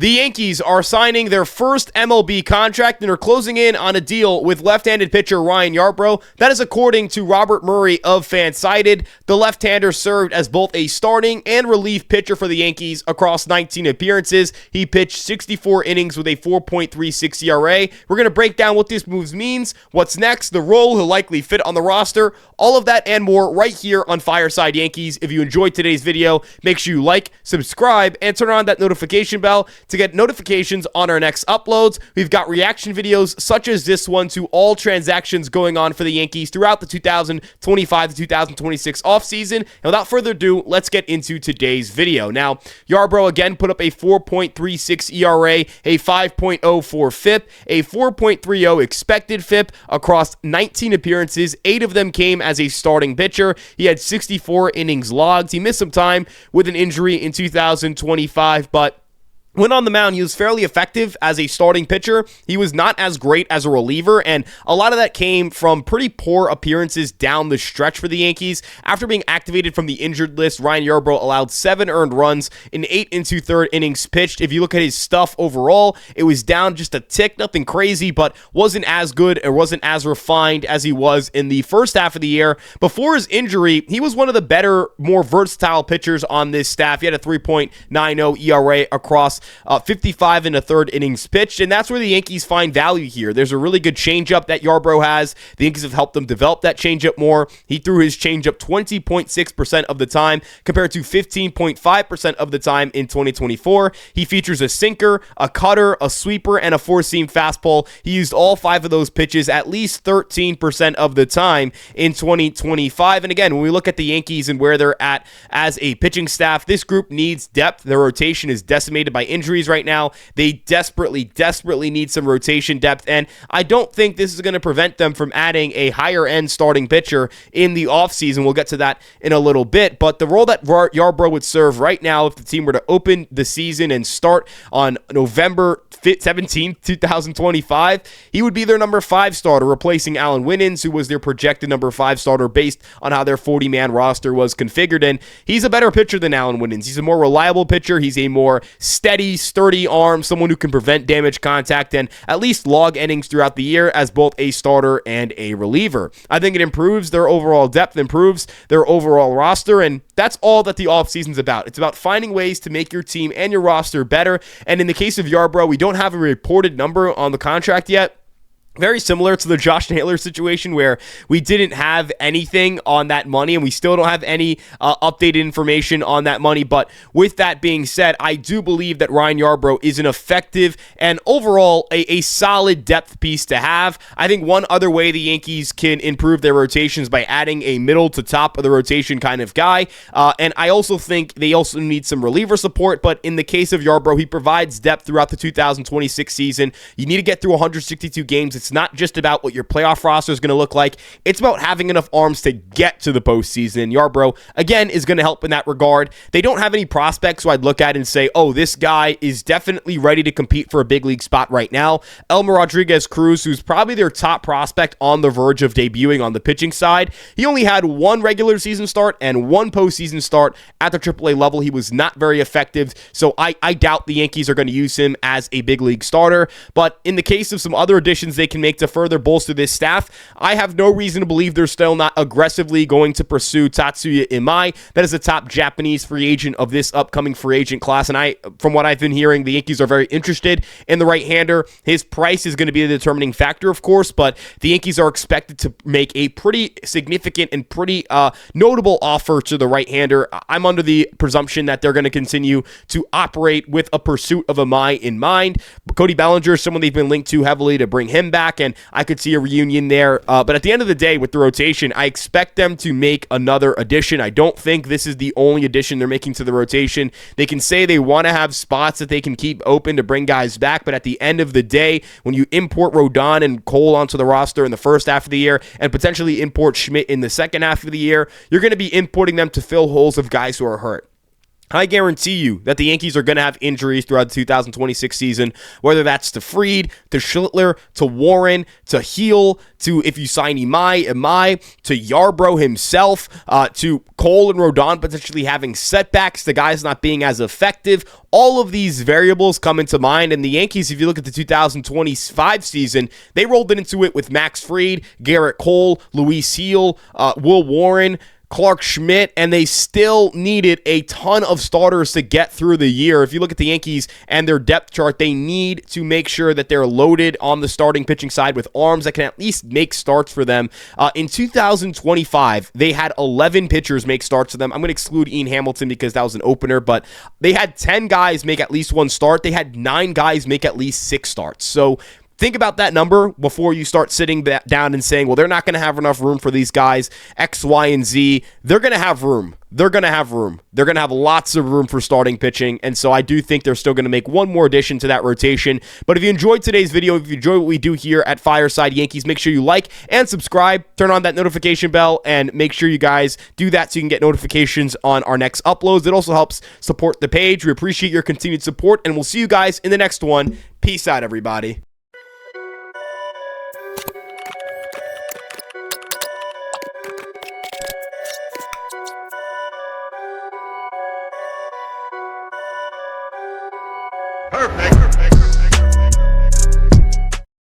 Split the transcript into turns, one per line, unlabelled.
The Yankees are signing their first MLB contract and are closing in on a deal with left-handed pitcher Ryan Yarro. That is according to Robert Murray of Fansided. The left-hander served as both a starting and relief pitcher for the Yankees across 19 appearances. He pitched 64 innings with a 4.36 ERA. We're going to break down what this move means, what's next, the role he'll likely fit on the roster, all of that and more right here on Fireside Yankees. If you enjoyed today's video, make sure you like, subscribe, and turn on that notification bell to get notifications on our next uploads. We've got reaction videos such as this one to all transactions going on for the Yankees throughout the 2025 to 2026 offseason. And without further ado, let's get into today's video. Now, Yarro again put up a 4.36 ERA, a 5.04 FIP, a 4.30 expected FIP across 19 appearances. 8 of them came as a starting pitcher. He had 64 innings logged. He missed some time with an injury in 2025, but when on the mound, he was fairly effective as a starting pitcher. He was not as great as a reliever, and a lot of that came from pretty poor appearances down the stretch for the Yankees. After being activated from the injured list, Ryan Yarro allowed 7 earned runs in 8 2/3 innings pitched. If you look at his stuff overall, it was down just a tick, nothing crazy, but wasn't as good or wasn't as refined as he was in the first half of the year. Before his injury, he was one of the better, more versatile pitchers on this staff. He had a 3.90 ERA across 55 1/3 innings pitched, and that's where the Yankees find value here. There's a really good changeup that Yarro has. The Yankees have helped him develop that changeup more. He threw his changeup 20.6% of the time compared to 15.5% of the time in 2024. He features a sinker, a cutter, a sweeper, and a four-seam fastball. He used all 5 of those pitches at least 13% of the time in 2025. And again, when we look at the Yankees and where they're at as a pitching staff, this group needs depth. Their rotation is decimated by injuries right now. They desperately need some rotation depth, and I don't think this is going to prevent them from adding a higher-end starting pitcher in the offseason. We'll get to that in a little bit, but the role that Yarro would serve right now if the team were to open the season and start on November 17th, 2025, he would be their number 5 starter, replacing Allen Winans, who was their projected number 5 starter based on how their 40-man roster was configured, and he's a better pitcher than Allen Winans. He's a more reliable pitcher. He's a more steady, sturdy arm, someone who can prevent damage contact and at least log innings throughout the year as both a starter and a reliever. I think it improves their overall depth, improves their overall roster, and that's all that the offseason's about. It's about finding ways to make your team and your roster better, and in the case of Yarro, we don't have a reported number on the contract yet. Very similar to the Josh Naylor situation where we didn't have anything on that money, and we still don't have any updated information on that money. But with that being said, I do believe that Ryan Yarro is an effective and overall a solid depth piece to have. I think one other way the Yankees can improve their rotations by adding a middle to top of the rotation kind of guy. And I also think they also need some reliever support. But in the case of Yarro, he provides depth throughout the 2026 season. You need to get through 162 games. It's not just about what your playoff roster is going to look like. It's about having enough arms to get to the postseason. Yarro, again, is going to help in that regard. They don't have any prospects who I'd look at and say, oh, this guy is definitely ready to compete for a big league spot right now. Elmer Rodriguez Cruz, who's probably their top prospect on the verge of debuting on the pitching side. He only had 1 regular season start and 1 postseason start at the AAA level. He was not very effective, so I doubt the Yankees are going to use him as a big league starter. But in the case of some other additions they can make to further bolster this staff, I have no reason to believe they're still not aggressively going to pursue Tatsuya Imai. That is the top Japanese free agent of this upcoming free agent class, and from what I've been hearing, the Yankees are very interested in the right-hander. His price is going to be the determining factor, of course, but the Yankees are expected to make a pretty significant and pretty notable offer to the right-hander. I'm under the presumption that they're going to continue to operate with a pursuit of Imai in mind. Cody Bellinger is someone they've been linked to heavily to bring him back, and I could see a reunion there. But at the end of the day, with the rotation, I expect them to make another addition. I don't think this is the only addition they're making to the rotation. They can say they want to have spots that they can keep open to bring guys back, but at the end of the day, when you import Rodon and Cole onto the roster in the first half of the year and potentially import Schmidt in the second half of the year, you're going to be importing them to fill holes of guys who are hurt. I guarantee you that the Yankees are going to have injuries throughout the 2026 season, whether that's to Fried, to Schlittler, to Warren, to Heel, to if you sign Imai, to Yarbrough himself, to Cole and Rodon potentially having setbacks, the guys not being as effective. All of these variables come into mind, and the Yankees, if you look at the 2025 season, they rolled into it with Max Fried, Garrett Cole, Luis Heel, Will Warren, Clark Schmidt, and they still needed a ton of starters to get through the year. If you look at the Yankees and their depth chart, they need to make sure that they're loaded on the starting pitching side with arms that can at least make starts for them. In 2025, they had 11 pitchers make starts for them. I'm going to exclude Ian Hamilton because that was an opener, but they had 10 guys make at least one start. They had 9 guys make at least 6 starts. So think about that number before you start sitting down and saying, well, they're not going to have enough room for these guys, X, Y, and Z. They're going to have room. They're going to have room. They're going to have lots of room for starting pitching, and so I do think they're still going to make one more addition to that rotation. But if you enjoyed today's video, if you enjoy what we do here at Fireside Yankees, make sure you like and subscribe, turn on that notification bell, and make sure you guys do that so you can get notifications on our next uploads. It also helps support the page. We appreciate your continued support, and we'll see you guys in the next one. Peace out, everybody.
Perfect.